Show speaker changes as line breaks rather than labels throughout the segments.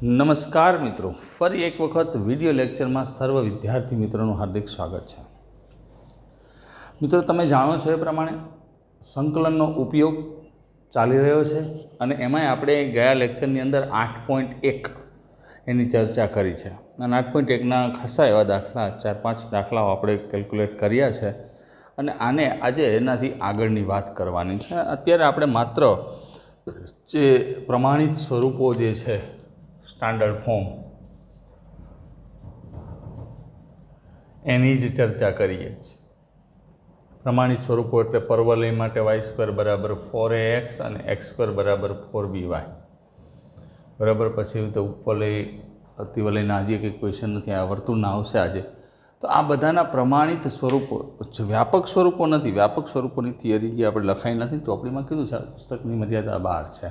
नमस्कार मित्रों, फरी एक वखत विडियो लेक्चर में सर्व विद्यार्थी मित्रों हार्दिक स्वागत है। मित्रों, तमे जाणो छो ए प्रमाणे संकलननो उपयोग चाली रह्यो छे अने एमांय आपणे गया लेक्चरनी अंदर 8.1 एनी चर्चा करी छे अने 8.1 ना खासा एवा दाखला 4-5 दाखलाओ आपणे केल्क्युलेट कर्या छे अने आने आजे एनाथी आगळनी वात करवानी छे। अत्यारे आपणे मात्र जे प्रमाणित स्वरूपो जे छे स्टैंडर्ड फॉर्म एनी ज चर्चा करीए। प्रमाणित स्वरूपो एटले परवलय माटे y² बराबर 4ax और x² बराबर 4by बराबर। पछी तो उपवलय अतिवलयना हजी एक क्वेश्चन नहीं आ वर्तुळना आवशे आजे। तो आ बधाना प्रमाणित स्वरूपो व्यापक स्वरूपो नहीं, व्यापक स्वरूपोनी थियरी जे आपणे लखाई नथी टोपड़ीमां कीधुं छे पुस्तकनी मर्यादा बहार छे।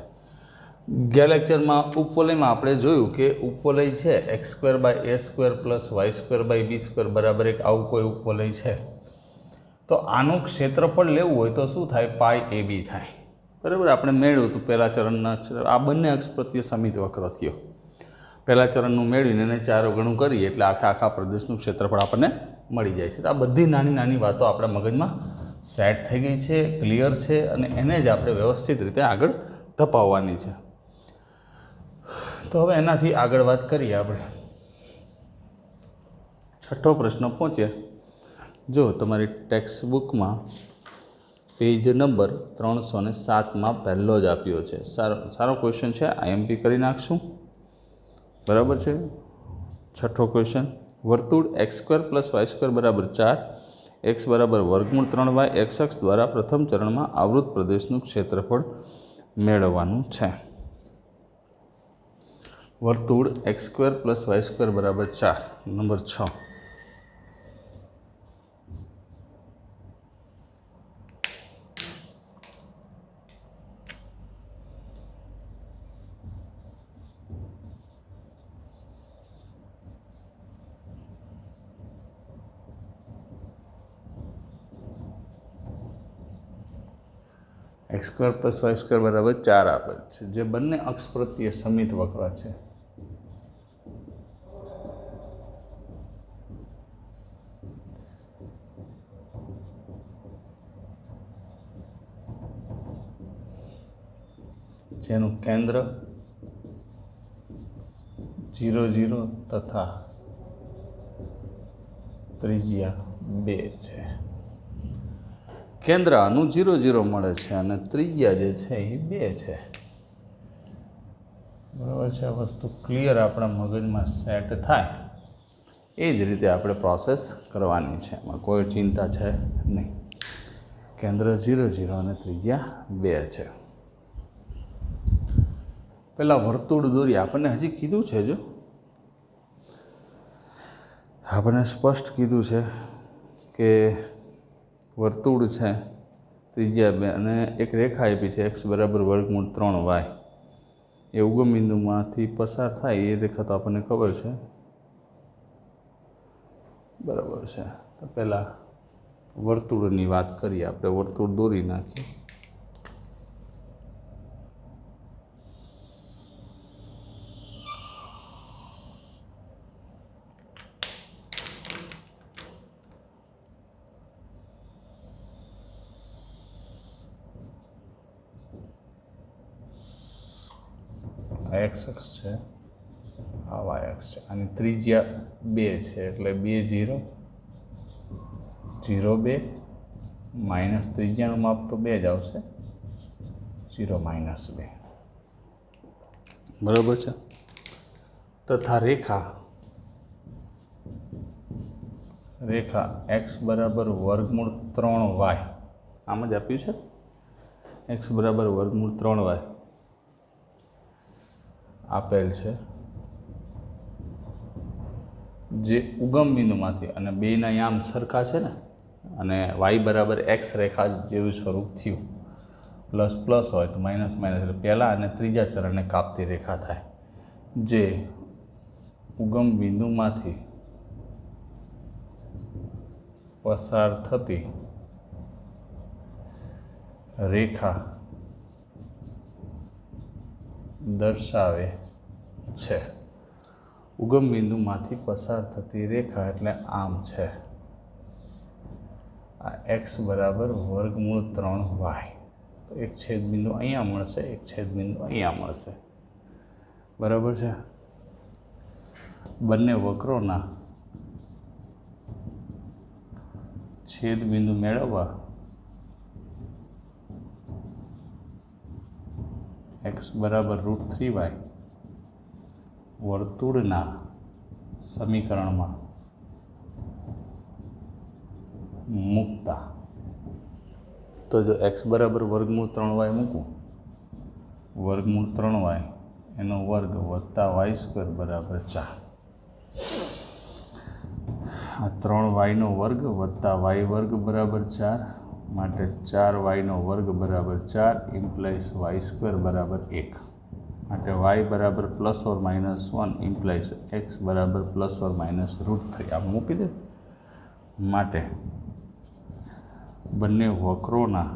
गया लेक्चर में उपवलय में आपणे जोयुं के उपवलय है x² प्लस y² बराबर एक आवुं कोई उपवलय है। तो आनुं क्षेत्रफळ लेवुं होय तो शुं थाय पाई AB थाय बराबर। आपणे मेळव्युं तो पहला चरणना आ बंने अक्ष प्रत्ये समित वक्र थयो। पहला चरणनुं मेळवीने एने 4 गणुं करीए एटले आखा प्रदेशनुं क्षेत्रफळ आपणे मळी जाय छे। तो आ बधी नानी नानी वातो आपणा मगजमां सेट थई गई छे, क्लियर छे अने एने ज आपणे व्यवस्थित रीते आगळ धपाववानी छे। तो हवे एनाथी आगळ वात करीए आपणे। छठ्ठो प्रश्न पहोंचे। जो तमारी टेक्स्टबुक में पेज नंबर 307 में पहलो ज आप्यो छे। सारो क्वेश्चन है, IMP करी नाखशुं बराबर है। छठ्ठो क्वेश्चन, वर्तुळ x² प्लस y² बराबर 4, x बराबर वर्गमूळ 3y x अक्ष द्वारा प्रथम चरण में आवृत प्रदेशनुं क्षेत्रफळ मेळववानुं छे। वर्तुळ x² प्लस y² बराबर 4 नंबर 6। x² प्लस y² बराबर 4 आपेल छे, जे बंने अक्ष प्रत्ये समित वक्र छे। जेनुं केंद्र 0 0 तथा त्रिज्या 2 छे। केंद्र आनुं 0 0 मळे छे अने त्रिज्या जे छे ए 2 छे बराबर छे। वस्तु क्लियर आपणा मगजमां सेट थाय ए ज रीते आपणे प्रोसेस करवानी छे, एमां कोई चिंता छे नहीं। केंद्र 0 0 अने त्रिज्या 2 छे। पहला वर्तुळ दोरी आपने हजी कीधुं छे, जो आपने स्पष्ट कीधुं छे के वर्तुळ है त्रिज्या 2 अने एक रेखा आपी छे x बराबर वर्गमूळ 3y ए उगम बिंदुमांथी पसार थाय ए रेखा तो आपने खबर छे बराबर छे। तो पहला वर्तुळनी वात करीए आपणे। वर्तुळ दोरी नाखीए। एक्स अक्ष है, आ वाय अक्ष है और त्रिज्या 2 है एटले 2 0 0 2 माइनस त्रिज्यानुं माप तो 2 ज आवशे 0 माइनस 2 बराबर है। तथा रेखा x बराबर वर्गमूळ 3y आम ज आप्युं छे। x बराबर वर्गमूळ 3y आपेल छे, जे उगम बिंदुमांथी अने बेना याम सरखा छे ने अने y बराबर x रेखा जेवुं स्वरूप थयुं। प्लस प्लस होय तो माइनस माइनस एटले पहला अने त्रीजा चरणने कापती रेखा थाय, जे उगम बिंदुमांथी पसार थती रेखा दर्शावे छे। ઉગમ બિંદુમાંથી પસાર થતી રેખા એટલે આમ છે, આ x બરાબર વર્ગમૂળ 3y, તો એક છેદબિંદુ અહીંયા મળશે, એક છેદબિંદુ અહીંયા મળશે, બરાબર છે. બંને વક્રોના છેદબિંદુ મેળવવા x બરાબર √3y વર્તુળના સમીકરણમાં મૂકતા, તો જો x બરાબર વર્ગમૂળ 3y મૂકું, વર્ગમૂળ 3y એનો વર્ગ વત્તા y² બરાબર 4, આ 3y નો વર્ગ વત્તા y વર્ગ બરાબર 4, માટે 4y નો વર્ગ બરાબર 4 ઇમ્પ્લાઇઝ y² બરાબર 1, માટે y બરાબર ±1 ઇમ્પ્લાઇઝ x બરાબર ±√3. આમ મૂકી દે. માટે બંને વક્રોના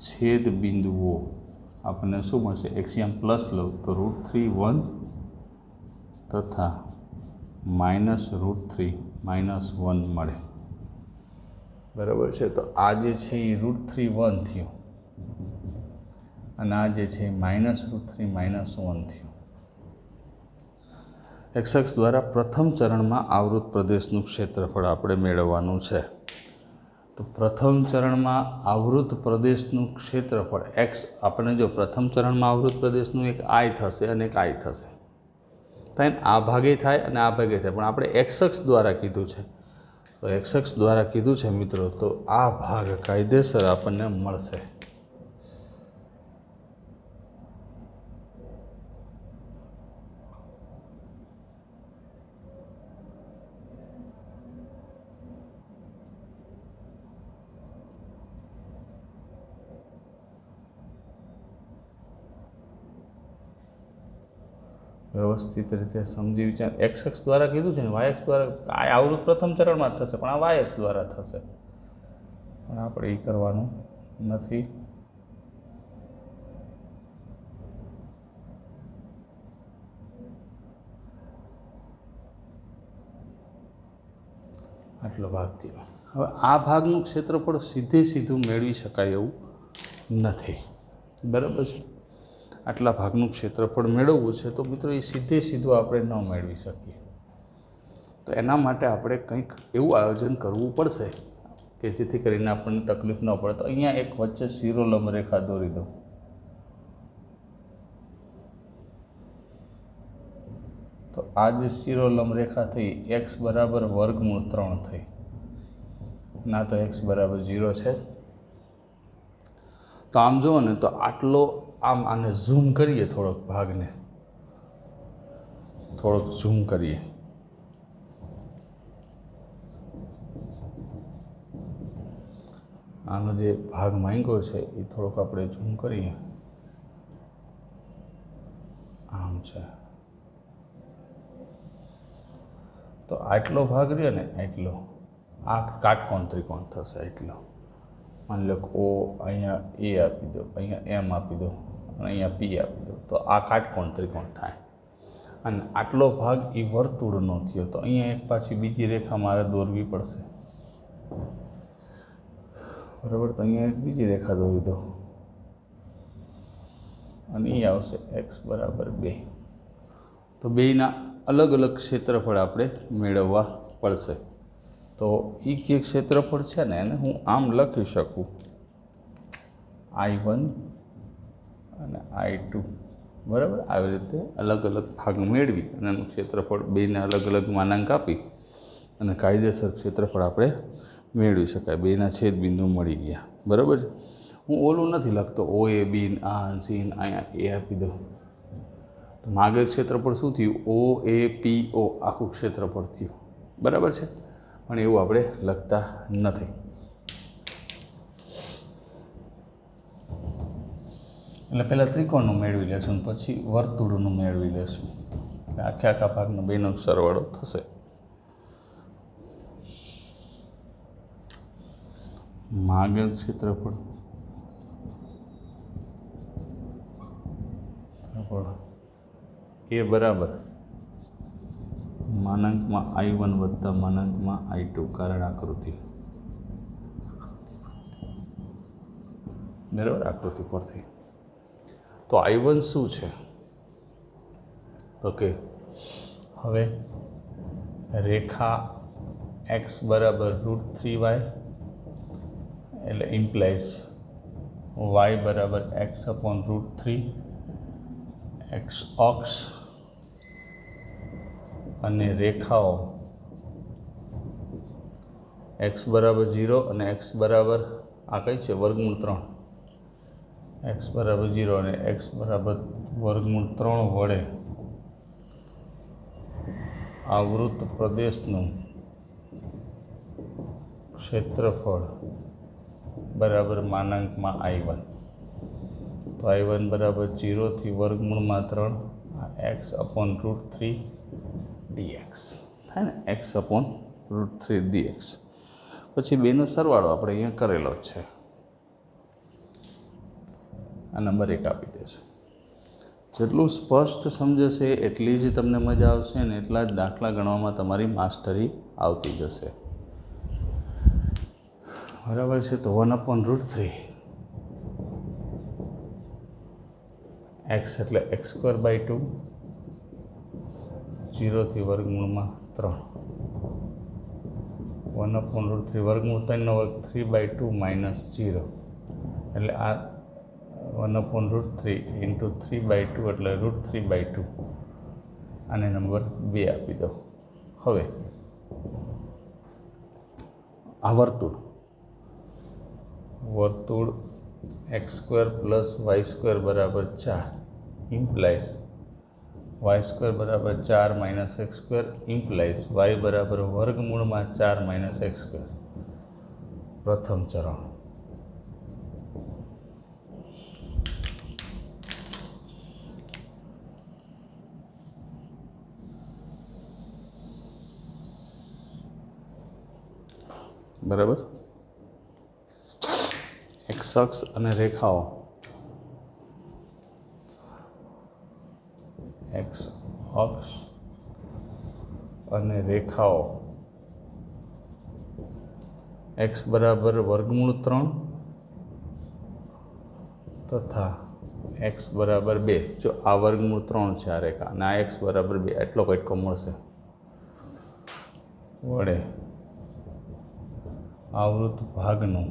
છેદ બિંદુઓ આપણને શું મળશે? એક્સિયમ પ્લસ લઉં તો √3 1 તથા -√3 -1 મળે, બરાબર છે. તો આ જે છે એ √3 1 થયું અને આ જે છે એ -√3 -1 થયું. એક્સ અક્ષ દ્વારા પ્રથમ ચરણમાં આવૃત પ્રદેશનું ક્ષેત્રફળ આપણે મેળવવાનું છે. તો પ્રથમ ચરણમાં આવૃત પ્રદેશનું ક્ષેત્રફળ એક્સ, આપણે જો પ્રથમ ચરણમાં આવૃત પ્રદેશનું એક આય થશે અને એક આય થશે, થાય ને, આ ભાગે થાય અને આ ભાગે થાય, પણ આપણે એક્સ અક્ષ દ્વારા કીધું છે. તો એક્સ અક્ષ દ્વારા કીધું છે મિત્રો, તો આ ભાગ કાયદેસર આપણને મળશે. વ્યવસ્થિત રીતે સમજી વિચાર. એક્સ અક્ષ દ્વારા કીધું છે ને, વાય અક્ષ દ્વારા આ આવૃત પ્રથમ ચરણમાં જ થશે, પણ આ વાય અક્ષ દ્વારા થશે, પણ આપણે એ કરવાનું નથી. આટલો ભાગ થયો. હવે આ ભાગનું ક્ષેત્રફળ સીધે સીધું મેળવી શકાય એવું નથી, બરાબર છે. આટલા ભાગનું ક્ષેત્રફળ મેળવવું છે તો મિત્રો એ સીધે સીધું આપણે ન મેળવી શકીએ. તો એના માટે આપણે કંઈક એવું આયોજન કરવું પડશે કે જેથી કરીને આપણને તકલીફ ન પડે. તો અહીંયા એક વચ્ચે શિરોલંબ રેખા દોરી દો. તો આ જે શિરોલંબ રેખા થઈ, એક્સ બરાબર વર્ગમૂળ 3 થઈ, ના તો એક્સ બરાબર 0 છે. તો આમ જુઓ ને તો આટલો, આમ આને ઝૂમ કરીએ, થોડોક ભાગને થોડોક ઝૂમ કરીએ, આનો જે ભાગ માંગ્યો છે એ થોડોક આપણે ઝૂમ કરીએ, આમ છે. તો આટલો ભાગ રહ્યો ને, આટલો, આ કાટકોણ ત્રિકોણ થશે. આટલો માની લો કે ઓ, અહીંયા એ આપી દો, અહીંયા એમ આપી દો, અને અહીંયા પી આપી દો, તો આ કાટકોણ ત્રિકોણ થાય. અને આટલો ભાગ એ વર્તુળનો થયો, તો અહીંયા એક પાછી બીજી રેખા મારે દોરવી પડશે, બરાબર. તો અહીંયા એક બીજી રેખા દોરી દો અને એ આવશે એક્સ બરાબર 2. તો બેયના અલગ અલગ ક્ષેત્રફળ આપણે મેળવવા પડશે. તો એ જે ક્ષેત્રફળ છે ને, એને હું આમ લખી શકું, I1 અને I2, બરાબર. આવી રીતે અલગ અલગ ભાગ મેળવી અને એનું ક્ષેત્રફળ બેને અલગ અલગ માનાંક આપી અને કાયદેસર ક્ષેત્રફળ આપણે મેળવી શકાય. બેના છેદબિંદુ મળી ગયા, બરાબર છે. હું ઓલું નથી લખતો ઓ એ બી, આ સી, અહીંયા એ આપી દો. તો માગે ક્ષેત્રફળ શું થયું? ઓ એ પી ઓ આખું ક્ષેત્રફળ થયું, બરાબર છે. પણ એવું આપણે લખતા નથી. એટલે પહેલાં ત્રિકોણનું મેળવી લેશું, પછી વર્તુળનું મેળવી લેશું. આખે આખા ભાગનો બેનો સરવાળો થશે. માગેલ ક્ષેત્રફળ એ બરાબર માનાંકમાં I1 વત્તા માનાંકમાં I2 કારણ આકૃતિ, બરાબર, આકૃતિ પરથી. તો I1 શું છે? તો કે હવે રેખા x બરાબર √3y એટલે ઇમ્પ્લાઇઝ y બરાબર x/√3, x અક્ષ અને રેખાઓ x બરાબર 0 અને x બરાબર આ કઈ છે √3, x બરાબર 0 અને x બરાબર √3 વડે આવૃત પ્રદેશનું ક્ષેત્રફળ બરાબર માનાંકમાં I1. તો I1 બરાબર 0 થી √3 x/√3 dx થાય ને, x/√3 dx. પછી બેનો સરવાળો આપણે અહીંયા કરેલો જ છે, આ નંબર 1 આપી દેશે. જેટલું સ્પષ્ટ સમજશે એટલી જ તમને મજા આવશે ને એટલા જ દાખલા ગણવામાં તમારી માસ્ટરી આવતી જશે, બરાબર છે. તો 1/√3 x એટલે x²/2, 0 થી √3, 1/√3 √3 3/2 -0 એટલે આ 1/√3 × 3/2 એટલે √3/2. આને નંબર 2 આપી દો. હવે આ વર્તુળ x² + y² બરાબર 4 ઇમ્પ્લાઇઝ y² બરાબર 4 - x² ઇમ્પ્લાઇઝ y બરાબર √4 - x². પ્રથમ ચરણ. બરાબર, x અક્ષ અને રેખાઓ x અક્ષ અને રેખાઓ x બરાબર √3 તથા x બરાબર 2. જો આ √3 છે આ રેખા અને આ x બરાબર 2 એટલો કટકો મળશે વડે આવૃત ભાગનું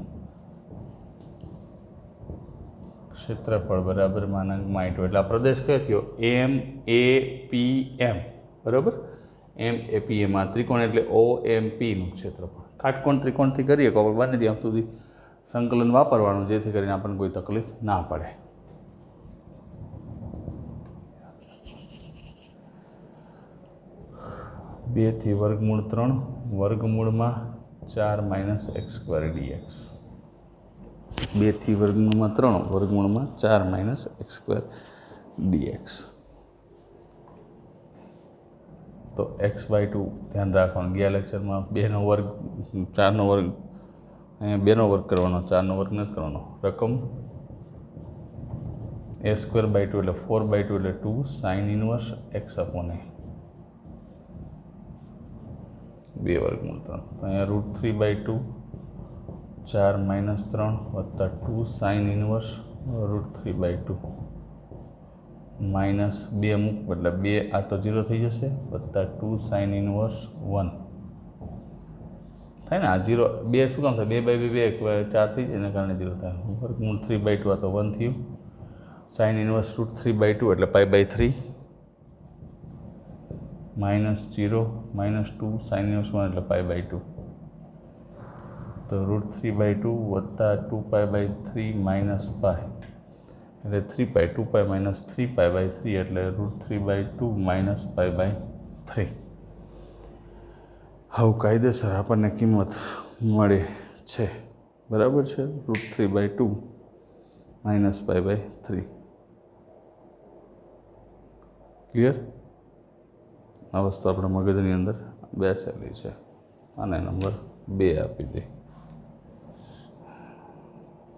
ક્ષેત્રફળ બરાબર માનાંકમાં I2. એટલે આ પ્રદેશ કયો થયો? MAPM, બરાબર, MAPM. આ ત્રિકોણ એટલે OMPનું ક્ષેત્રફળ. કાટકોણ ત્રિકોણથી કરીએ તો આપણે બને ત્યાં સુધી સંકલન વાપરવાનું, જેથી કરીને આપણને કોઈ તકલીફ ના પડે. બે થી √3 √4 - x² dx. 2 થી √3 √4 - x² dx. તો x/2 ધ્યાન રાખવાનું. ગયા લેક્ચરમાં 2નો વર્ગ 4નો વર્ગ, અહીંયા 2નો વર્ગ કરવાનો, 4નો વર્ગ નથી કરવાનો. રકમ a²/2 એટલે 4/2 એટલે 2 sin inverse x/a. 2 √3. અહીંયા √3/2 4 - 3 વત્તા 2 sin inverse √3/2 માઇનસ 2 મૂક એટલે 2 આ તો 0 થઈ જશે વત્તા 2 sin inverse 1 થાય ને. આ 0 2 શું કામ થાય? 2/2 4 થઈ જાય એના કારણે 0 થાય. √3/2 આ તો 1 થયું. sin inverse √3/2 એટલે π/3 -0 -2 sin inverse 1 એટલે π/2. તો √3/2 વત્તા 2π/3 - π એટલે 3π, 2π - 3π/3 એટલે √3/2 - π/3. હવે કાયદેસર આપણને કિંમત મળે છે, બરાબર છે, √3/2 - π/3. ક્લિયર? આ વસ્તુ આપણા મગજની અંદર બેસેલી છે. આને નંબર 2 આપી દે.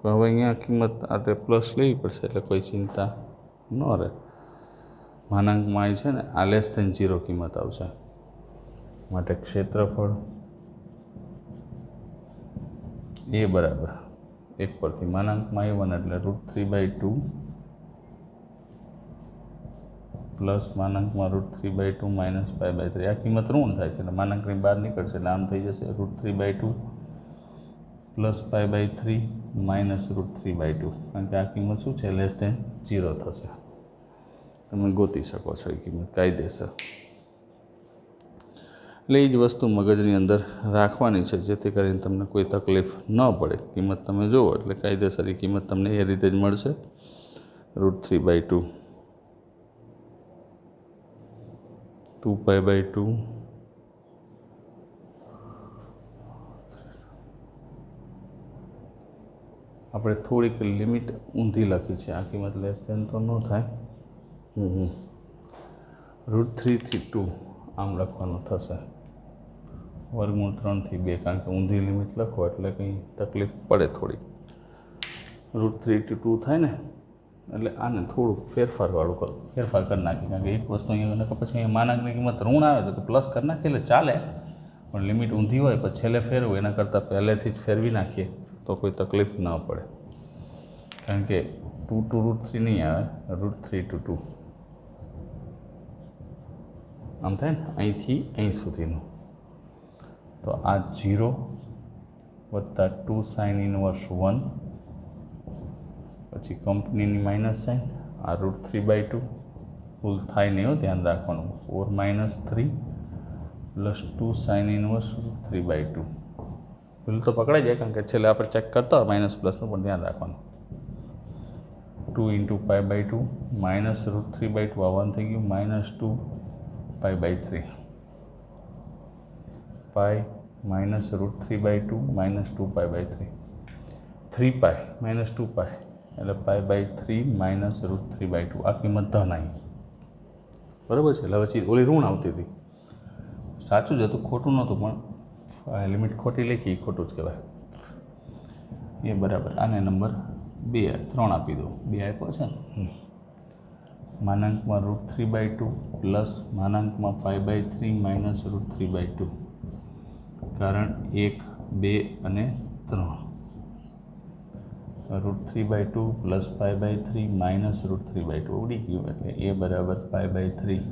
હવે અહીંયા કિંમત આપણે પ્લસ લેવી પડશે એટલે કોઈ ચિંતા ન રહે. માનાંકમાં આવી છે ને આ <0 કિંમત આવશે, માટે ક્ષેત્રફળ એ બરાબર 1 પરથી માનાંકમાં A1 એટલે √3/2 પ્લસ માનાંકમાં √3/2 માઇનસ π/3. આ કિંમત ઋણ થાય છે એટલે માનાંકની બહાર નીકળશે એટલે આમ થઈ જશે √3/2 પ્લસ π/3 માઇનસ √3/2, કારણ કે આ કિંમત શું છે <0 થશે. તમે ગોતી શકો છો એ કિંમત કાયદેસર. એટલે એ જ વસ્તુ મગજની અંદર રાખવાની છે જેથી કરીને તમને કોઈ તકલીફ ન પડે. કિંમત તમે જુઓ એટલે કાયદેસર એ કિંમત તમને એ રીતે જ મળશે √3/2 2π/2 આપણે થોડીક લિમિટ ઊંધી લખી છે, આ કિંમત < તો ન થાય. √3 થી 2 આમ લખવાનું થશે, વર્ગમૂળ 3 થી 2, કારણ કે ઊંધી લિમિટ લખો એટલે કંઈ તકલીફ પડે થોડી. √3 થી 2 થાય ને એટલે આને થોડુંક ફેરફાર કરી નાખી, કારણ કે એક વસ્તુ અહીંયા પછી અહીંયા માનાંકની કિંમત ઋણ આવે તો પ્લસ કરી નાખીએ એટલે ચાલે, પણ લિમિટ ઊંધી હોય પછી છેલ્લે ફેરવું એના કરતાં પહેલેથી જ ફેરવી નાખીએ તો કોઈ તકલીફ ન પડે. કારણ કે 2 to √3 નહીં આવે, √3 to 2 આમ થાય ને અહીંથી અહીં સુધીનું. તો આ 0 વત્તા 2 sin inverse 1 પછી કંપનીની માઇનસ સાઇન, આ √3/2 ભૂલ થાય નહીં, ધ્યાન રાખવાનું. 4 - 3 પ્લસ 2 sin inverse √3/2. ભૂલ તો પકડાઈ જાય કારણ કે છેલ્લે આપણે ચેક કરતા હોય માઇનસ પ્લસનું, પણ ધ્યાન રાખવાનું. 2 × π/2 માઇનસ √3/2 આ 1 થઈ ગયું, -2 π/3 π માઇનસ √3/2 -2 π/3 3π -2π એટલે π/3 માઇનસ √3/2. આ કિંમત ધન આવી, બરાબર છે. એટલે પછી ઓલી ઋણ આવતી હતી, સાચું જ હતું, ખોટું નહોતું, પણ લિમિટ ખોટી લખી, ખોટું જ કહેવાય. એ બરાબર. આને નંબર 3 આપી દો, 2 આપ્યો છે ને, માનાંકમાં √3/2 પ્લસ માનાંકમાં π/3 માઇનસ √3/2, કારણ 1, 2 અને 3. √3/2 પ્લસ π/3 માઇનસ √3/2 ઉડી ગયું એટલે એ બરાબર π/3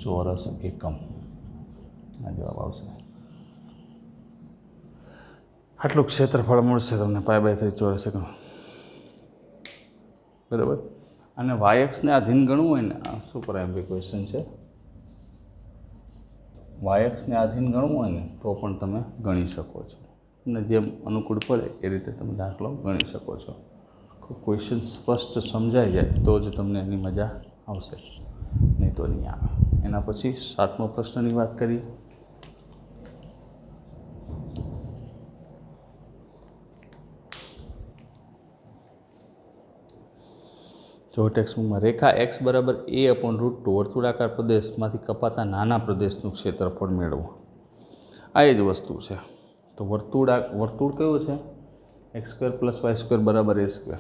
ચોરસ એકમ. આ જવાબ આવશે. આટલું ક્ષેત્રફળ મળશે તમને π/3 ચોરસ એકમ, બરાબર. અને વાયએક્સને આધીન ગણવું હોય ને, આ સુપર એમ્પી ક્વેશ્ચન છે, વાયએક્સને આધીન ગણવું હોય ને તો પણ તમે ગણી શકો છો, અને જેમ અનુકૂળ પડે એ રીતે તમે દાખલો ગણી શકો છો. ક્વેશ્ચન સ્પષ્ટ સમજાઈ જાય તો જ તમને એની મજા આવશે, નહીં તો નહીં આવે. એના પછી 7મો પ્રશ્નની વાત કરીએ. જો ટેક્સ્ટબુકમાં રેખા x બરાબર a/√2 વર્તુળાકાર પ્રદેશમાંથી કપાતા નાના પ્રદેશનું ક્ષેત્રફળ મેળવો. આ એ જ વસ્તુ છે. તો વર્તુળ કયું છે? x² + y² બરાબર a².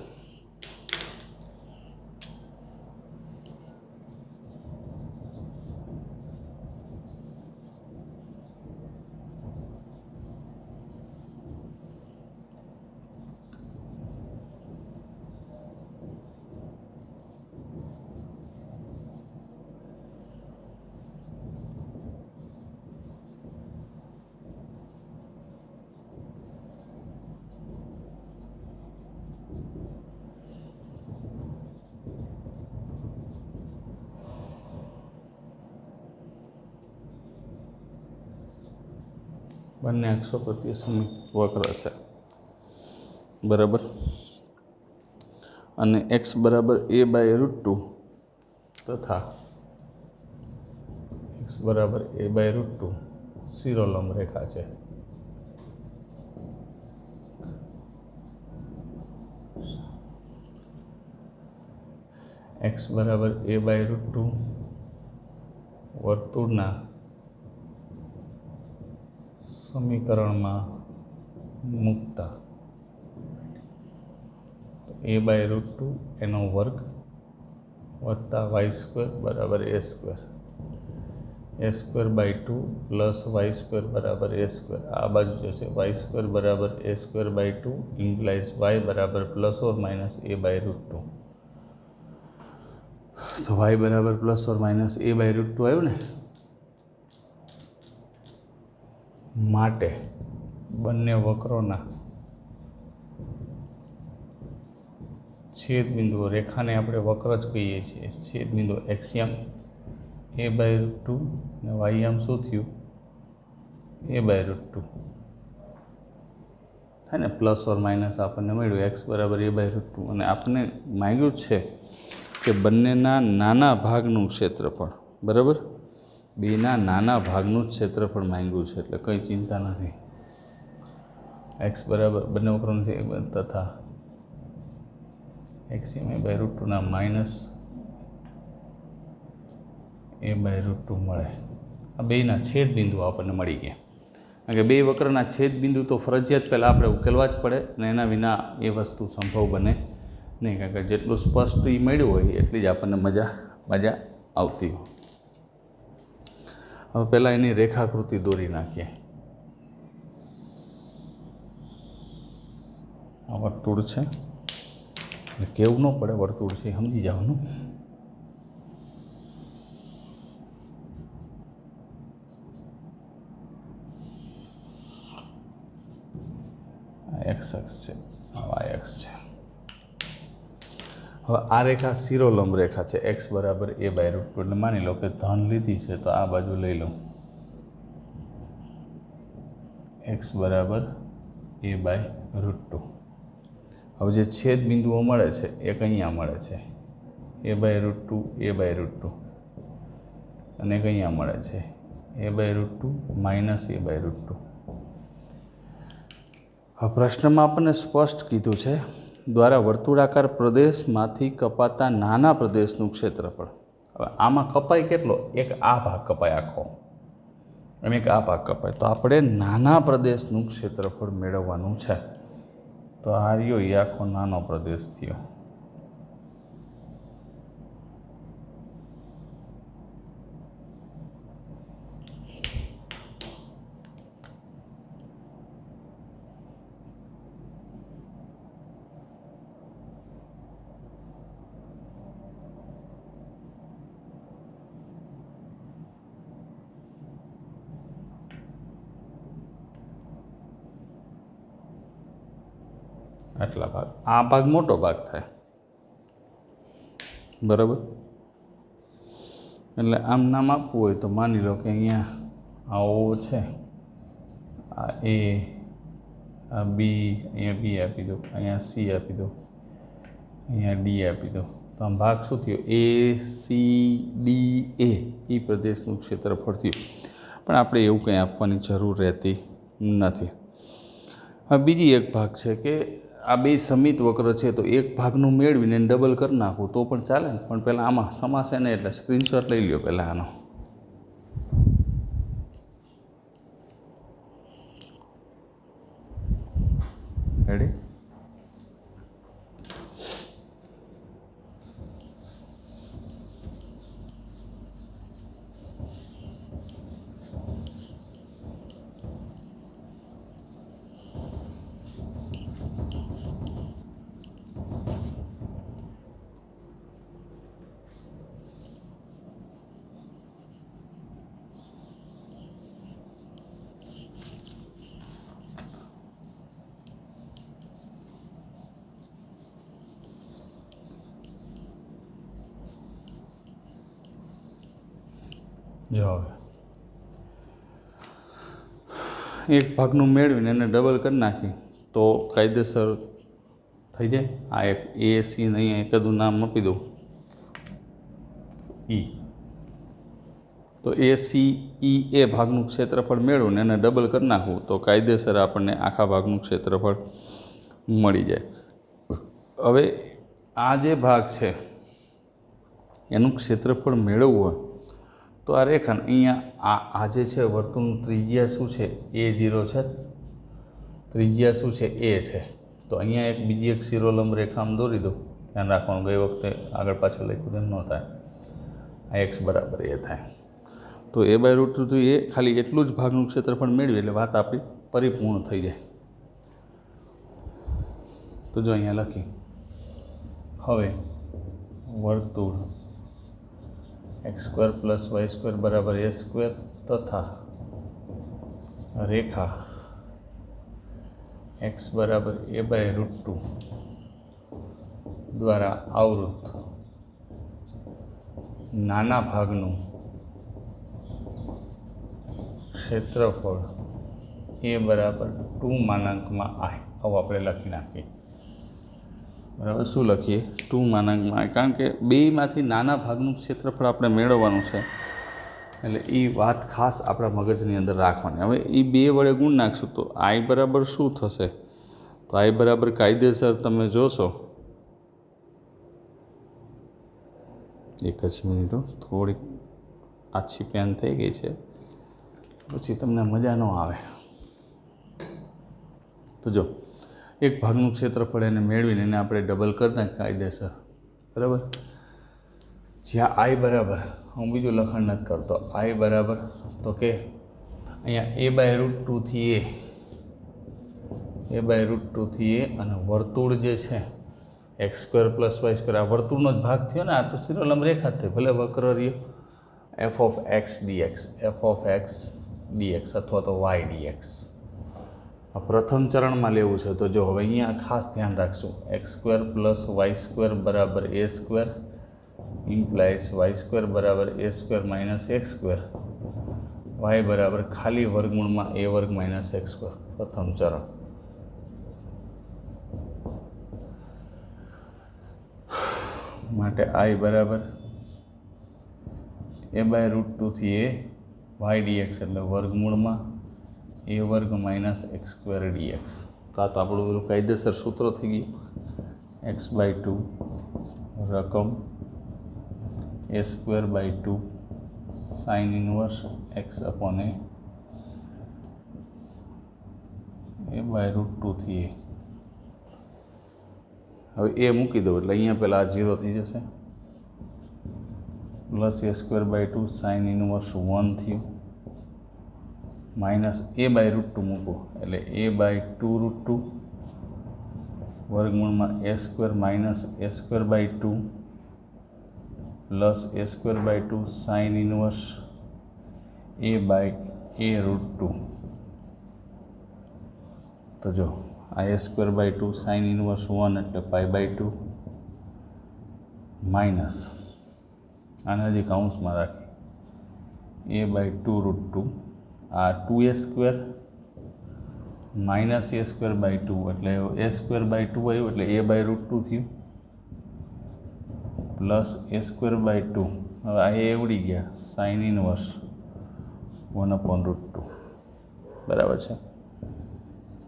બંને અક્ષો પ્રત્યે સમવક્ર છે, બરાબર. અને x બરાબર a/√2 તથા x બરાબર a/√2 શિરોલંબ રેખા છે. x બરાબર a/√2 વર્તુળના સમીકરણમાં મૂકતા a/√2 એનો વર્ગ વત્તા વાય સ્ક્વેર બરાબર a square, a square by 2 plus y square બરાબર એ સ્ક્વેર. આ બાજુ જશે વાય સ્ક્વેર બરાબર a square by 2 implies y બરાબર plus or minus a by √2. તો વાય બરાબર plus or minus a by √2 આવ્યું ને. માટે બંને વક્રોના છેદ બિંદુઓ, રેખાને આપણે વક્ર જ કહીએ છીએ, છેદ બિંદુ એક્સિયમ એ બાય √2 ને વાયમ શું થયું એ બાય √2 થાય ને, પ્લસ ઓર માઇનસ આપણને મળ્યું એક્સ બરાબર એ બાય √2. અને આપણને માંગ્યું છે કે બંનેના નાના ભાગનું ક્ષેત્રફળ, બરાબર, બેના નાના ભાગનું જ ક્ષેત્રફળ માંગ્યું છે, એટલે કંઈ ચિંતા નથી. એક્સ બરાબર બંને વક્રોનું છે તથા એક્સિયમ એ બાય √2 ના માઇનસ એ બાય √2 મળે. આ બેના છેદ બિંદુ આપણને મળી ગયા, કારણ કે બે વક્રના છેદ બિંદુ તો ફરજિયાત પહેલાં આપણે ઉકેલવા જ પડે, અને એના વિના એ વસ્તુ સંભવ બને નહીં, કારણ કે જેટલું સ્પષ્ટ એ મળ્યું હોય એટલી જ આપણને મજા આવતી હોય. હવે પહેલાં એની રેખાકૃતિ દોરી નાખીએ. આ વર્તુળ છે, કેવું ન પડે વર્તુળ છે, સમજી જવાનું. એક્સ અક્ષ છે, વાય અક્ષ છે. હવે આ રેખા શિરોલંબ રેખા છે, એક્સ બરાબર એ બાય √2. એટલે માની લો કે ધન લીધી છે તો આ બાજુ લઈ લો એક્સ બરાબર એ બાય √2. હવે જે છેદ બિંદુઓ મળે છે એક અહીંયા મળે છે એ બાય √2 એ બાય √2, અને એક અહીંયા મળે છે એ બાય √2 માઇનસ એ બાય √2. હવે પ્રશ્નમાં આપણને સ્પષ્ટ કીધું છે દ્વારા વર્તુળાકાર પ્રદેશમાંથી કપાતા નાના પ્રદેશનું ક્ષેત્રફળ. હવે આમાં કપાય કેટલો? એક આ ભાગ કપાય આખો, અને એક આ ભાગ કપાય. તો આપણે નાના પ્રદેશનું ક્ષેત્રફળ મેળવવાનું છે. તો આ રહ્યો એ આખો નાનો પ્રદેશ થયો. આટલા ભાગ, આ ભાગ મોટો ભાગ થાય, બરાબર. એટલે આમ નામ આપવું હોય તો માની લો કે અહીંયા આ ઓ છે, આ એ, આ બી, અહીંયા બી આપી દો, અહીંયા સી આપી દો, અહીંયા ડી આપી દો. તો આમ ભાગ શું થયો? એ સી ડી એ પ્રદેશનું ક્ષેત્રફળ થયું. પણ આપણે એવું કંઈ આપવાની જરૂર રહેતી નથી. હવે બીજી એક ભાગ છે કે આ બે સમિત વક્ર છે, તો એક ભાગનું મેળવીને ડબલ કરી નાખવું તો પણ ચાલે ને. પણ પહેલાં આમાં સમાશે ને, એટલે સ્ક્રીનશોટ લઈ લ્યો પહેલાં આનો. રેડી? જો હવે એક ભાગનું મેળવીને એને ડબલ કરી નાખી તો કાયદેસર થઈ જાય. આ એક એ સી ને અહીંયા એકાદું નામ આપી દઉં ઈ. તો એ સી ઈ એ ભાગનું ક્ષેત્રફળ મેળવીને એને ડબલ કરી નાખવું તો કાયદેસર આપણને આખા ભાગનું ક્ષેત્રફળ મળી જાય. હવે આ જે ભાગ છે એનું ક્ષેત્રફળ મેળવવું હોય તો આ રેખા અહીંયા આ જે છે વર્તુળનું ત્રિજ્યા શું છે? A0 છે, ત્રિજ્યા શું છે? A છે. તો અહીંયા એક બીજી એક શિરોલંબ રેખા આમ દોરી દો. ધ્યાન રાખવાનું, ગઈ વખતે આગળ પાછળ લખ્યું તેમ ન થાય. આ એક્સ બરાબર એ થાય. તો a બાય રૂટ ટુ એ ખાલી એટલું જ ભાગનું ક્ષેત્રફળ મેળવી એટલે વાત આપણી પરિપૂર્ણ થઈ જાય. તો જો અહીંયા લખી, હવે વર્તુળ x² + y² બરાબર a² તથા રેખા x બરાબર a બાય રૂટ ટુ દ્વારા આવૃત નાના ભાગનું ક્ષેત્રફળ a બરાબર 2 માનાંકમાં I. આવું આપણે લખી નાખીએ. બરાબર, શું લખીએ? 2 માનાંકમાં I, કારણ કે બેમાંથી નાના ભાગનું ક્ષેત્રફળ આપણે મેળવવાનું છે એટલે એ વાત ખાસ આપણા મગજની અંદર રાખવાની. હવે એ બે વડે ગુણ નાખશું તો I બરાબર શું થશે? તો I બરાબર કાયદેસર તમે જોશો, એક જ મિનિટ, થોડીક આછી પેન થઈ ગઈ છે, પછી તમને મજા ન આવે. તો જો એક ભાગનું ક્ષેત્રફળ એને મેળવીને એને આપણે ડબલ કરી નાખીએ કાયદેસર. બરાબર, જ્યાં I બરાબર, હું બીજું લખાણ નથી કરતો, I બરાબર તો કે અહીંયા a બાય રૂટ ટુથી a બાય રૂટ ટુથી a અને વર્તુળ જે છે x² + y², આ વર્તુળનો જ ભાગ થયો ને, આ તો શિરોલંબ રેખા જ થઈ, ભલે વક્ર રહ્યો. f of x dx, f of x dx અથવા તો y dx આ પ્રથમ ચરણમાં લેવું છે. તો જો હવે અહીંયા ખાસ ધ્યાન રાખશું, x² + y² બરાબર a² ઇમ્પ્લાઇઝ y² બરાબર a² - x², y બરાબર ખાલી વર્ગમૂળમાં a² - x². પ્રથમ ચરણ માટે I બરાબર a બાય રૂટ ટુથી a y dx એટલે વર્ગમૂળમાં a² - x² dx. તો આ તો આપણું પેલું કાયદેસર સૂત્ર થઈ ગયું, x/2 રકમ a²/2 sin inverse x/a by root ટુથી a. હવે a મૂકી દો એટલે અહીંયા પહેલાં આ 0 થઈ જશે, પ્લસ a²/2 sin ઇન્વર્સ 1 થયું, minus a by root two મૂકો એટલે a/2 રૂટ ટુ વર્ગમૂળમાં a² - a²/2 plus a²/2 sin inverse a/a root two. તો જો આ a²/2 sin ઇન્વર્સ 1 એટલે π/2 માઇનસ આને હજી કાઉન્સમાં રાખી a/2 રૂટ ટુ, આ 2a² માઇનસ a²/2 એટલે a²/2 આવ્યું એટલે a બાય રૂટ ટુ થયું, પ્લસ a²/2, હવે આ એ ઉડી ગયા, સાઇન ઇન્વર્સ 1/√2. બરાબર છે.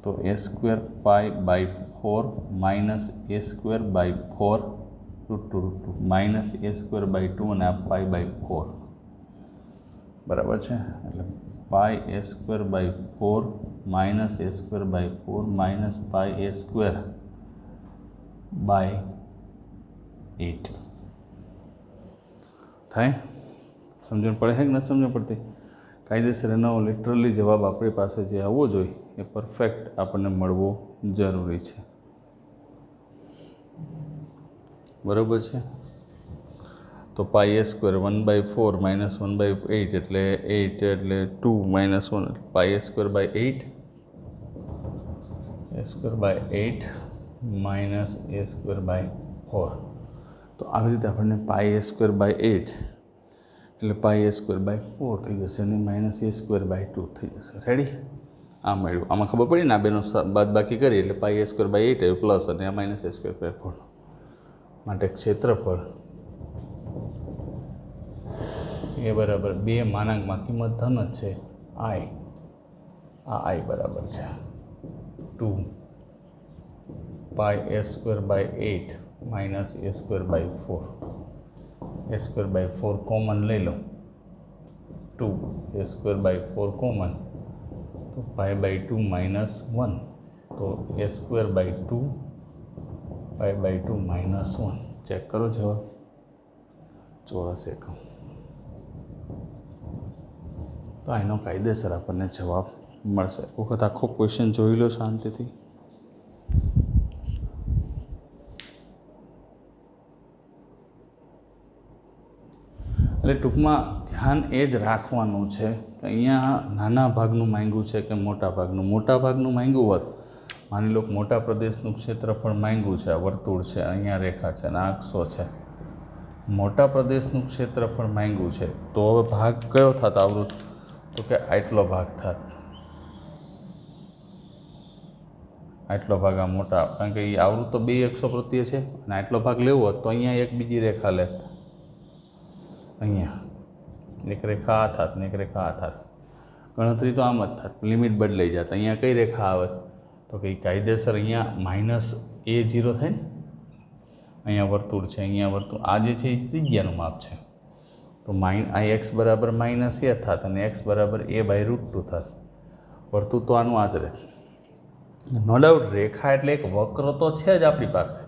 તો a²π/4 minus a²/4 √2 minus a²/2 અને આ π/4. બરાબર છે, એટલે πa²/4 minus a²/4 minus πa²/8 થાય. સમજણ પડે છે કે નથી સમજણ પડતી? કાયદેસર એનો લિટરલી જવાબ આપણી પાસે જે આવવો જોઈએ એ પરફેક્ટ આપણને મળવો જરૂરી છે. બરાબર છે. તો πa² 1/4 માઇનસ 1/8 એટલે 8 એટલે 2 માઇનસ 1 એટલે πa²/8 a²/8 માઇનસ a²/4. તો આવી રીતે આપણને πa²/8 એટલે πa²/4 થઈ જશે અને માઇનસ a²/2 થઈ જશે. રેડી? આ મળ્યું. આમાં ખબર પડી ને, આ બેનો બાદબાકી કરી એટલે πa²/8 આવ્યું પ્લસ અને આ માઇનસ a²/4. માટે ક્ષેત્રફળ એ બરાબર 2 માનાંકમાં કિંમત ધન જ છે I. આ I બરાબર છે 2 πa²/8 minus a²/4. a²/4 common લઈ લો, 2 a²/4 કોમન, તો π/2 માઇનસ 1, તો a²/2 5/2 -1 ચેક કરો જવાબ ચોરસ એકમ. તો આનો કાયદેસર આપણને જવાબ મળશે. એક વખત આખો ક્વેશ્ચન જોઈ લો શાંતિથી. એટલે ટૂંકમાં ધ્યાન એ જ રાખવાનું છે કે અહીંયા નાના ભાગનું માંગ્યું છે કે મોટા ભાગનું. મોટા ભાગનું માંગ્યું હોત, માની લો કે મોટા પ્રદેશનું ક્ષેત્રફળ માંગ્યું છે, આ વર્તુળ છે, અહીંયા રેખા છે અને આ અક્ષો છે. મોટા પ્રદેશનું ક્ષેત્રફળ માંગ્યું છે તો હવે ભાગ કયો થાત આવૃત? તો કે આટલો ભાગ થાત. આટલો ભાગ આ મોટા, કારણ કે એ આવૃત તો 2 અક્ષો પ્રત્યે છે અને આટલો ભાગ લેવો હોત તો અહીંયા એક બીજી રેખા લેત. અહીંયા એક રેખા આ થાત ને એક રેખા આ થાત. ગણતરી તો આમ જ થાત, લિમિટ બદલાઈ જાત. અહીંયા કઈ રેખા આવે? તો કે કાયદેસર અહીંયા -a0 થાય ને. અહીંયા વર્તુળ છે, અહીંયા વર્તુળ, આ જે છે એ ત્રિજ્યાનું માપ છે. તો આ x બરાબર -a થાત અને x બરાબર a/√2 થાત. વર્તુળ તો આનું આ જ રહે. નો ડાઉટ રેખા એટલે એક વક્ર તો છે જ આપણી પાસે,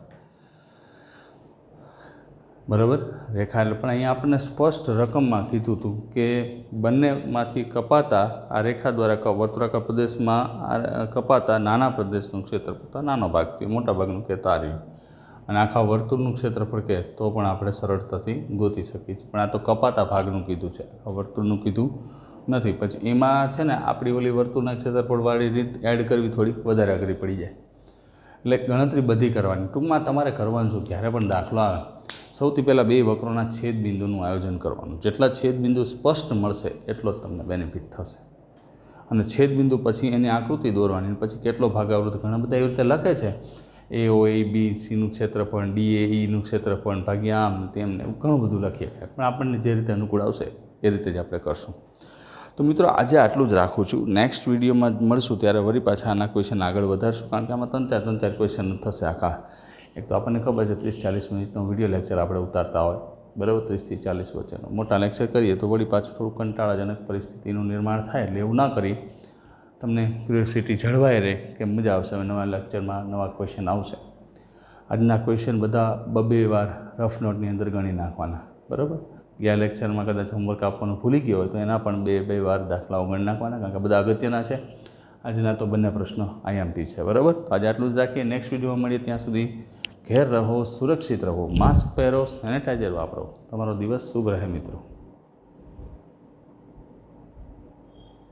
બરાબર. રેખા એટલે પણ અહીંયા આપણને સ્પષ્ટ રકમમાં કીધું હતું કે બંનેમાંથી કપાતા આ રેખા દ્વારા વર્તુળાકાર પ્રદેશમાં કપાતા નાના પ્રદેશનું ક્ષેત્રફળ નાનો ભાગ થયો, મોટા ભાગનું કહેતા આ રહ્યું. અને આખા વર્તુળનું ક્ષેત્રફળ કહે તો પણ આપણે સરળતાથી ગોતી શકીએ છીએ. પણ આ તો કપાતા ભાગનું કીધું છે, આ વર્તુળનું કીધું નથી. પછી એમાં છે ને આપણી ઓલી વર્તુળના ક્ષેત્રફળવાળી રીત એડ કરવી થોડીક વધારે અઘરી પડી જાય. એટલે ગણતરી બધી કરવાની. ટૂંકમાં તમારે કરવાનું શું, જ્યારે પણ દાખલો આવે સૌથી પહેલાં 2 વક્રોના છેદબિંદુનું આયોજન કરવાનું. જેટલા છેદબિંદુ સ્પષ્ટ મળશે એટલો જ તમને બેનિફિટ થશે. અને છેદબિંદુ પછી એની આકૃતિ દોરવાની, પછી કેટલો ભાગ આવૃત, ઘણા બધા એવી રીતે લખે છે AOABCનું ક્ષેત્રફળ, DAEનું ક્ષેત્રફળ ભાગ્યા આમ તેમને ઘણું બધું લખીએ, પણ આપણને જે રીતે અનુકૂળ આવશે એ રીતે જ આપણે કરશું. તો મિત્રો આજે આટલું જ રાખું છું. નેક્સ્ટ વિડીયોમાં મળશું ત્યારે વળી પાછા આના ક્વેશ્ચન આગળ વધારશું, કારણ કે આમાં 3-4 ક્વેશ્ચન થશે આખા. એક તો આપણને ખબર છે 30-40 મિનિટનો વિડીયો લેક્ચર આપણે ઉતારતા હોય, બરાબર, 30 થી 40 વચ્ચેનો. મોટા લેક્ચર કરીએ તો વળી પાછું થોડું કંટાળાજનક પરિસ્થિતિનું નિર્માણ થાય. એટલે એવું ના કરી, તમને ક્યુરિયોસિટી જળવાઈ રહે કે મજા આવશે. હવે નવા લેક્ચરમાં નવા ક્વેશ્ચન આવશે. આજના ક્વેશ્ચન બધા 2 વાર રફ નોટની અંદર ગણી નાખવાના, બરાબર. ગયા લેક્ચરમાં કદાચ હોમવર્ક આપવાનું ભૂલી ગયો હોય તો એના પણ 2 વાર દાખલાઓ ગણી નાખવાના, કારણ કે બધા અગત્યના છે. આજના તો બંને પ્રશ્નો IMT છે, બરાબર. તો આજે આટલું જ રાખીએ. નેક્સ્ટ વિડીયોમાં મળીએ. ત્યાં સુધી ઘેર રહો, સુરક્ષિત રહો, માસ્ક પહેરો, સેનેટાઈઝર વાપરો. તમારો દિવસ શુભ રહે મિત્રો.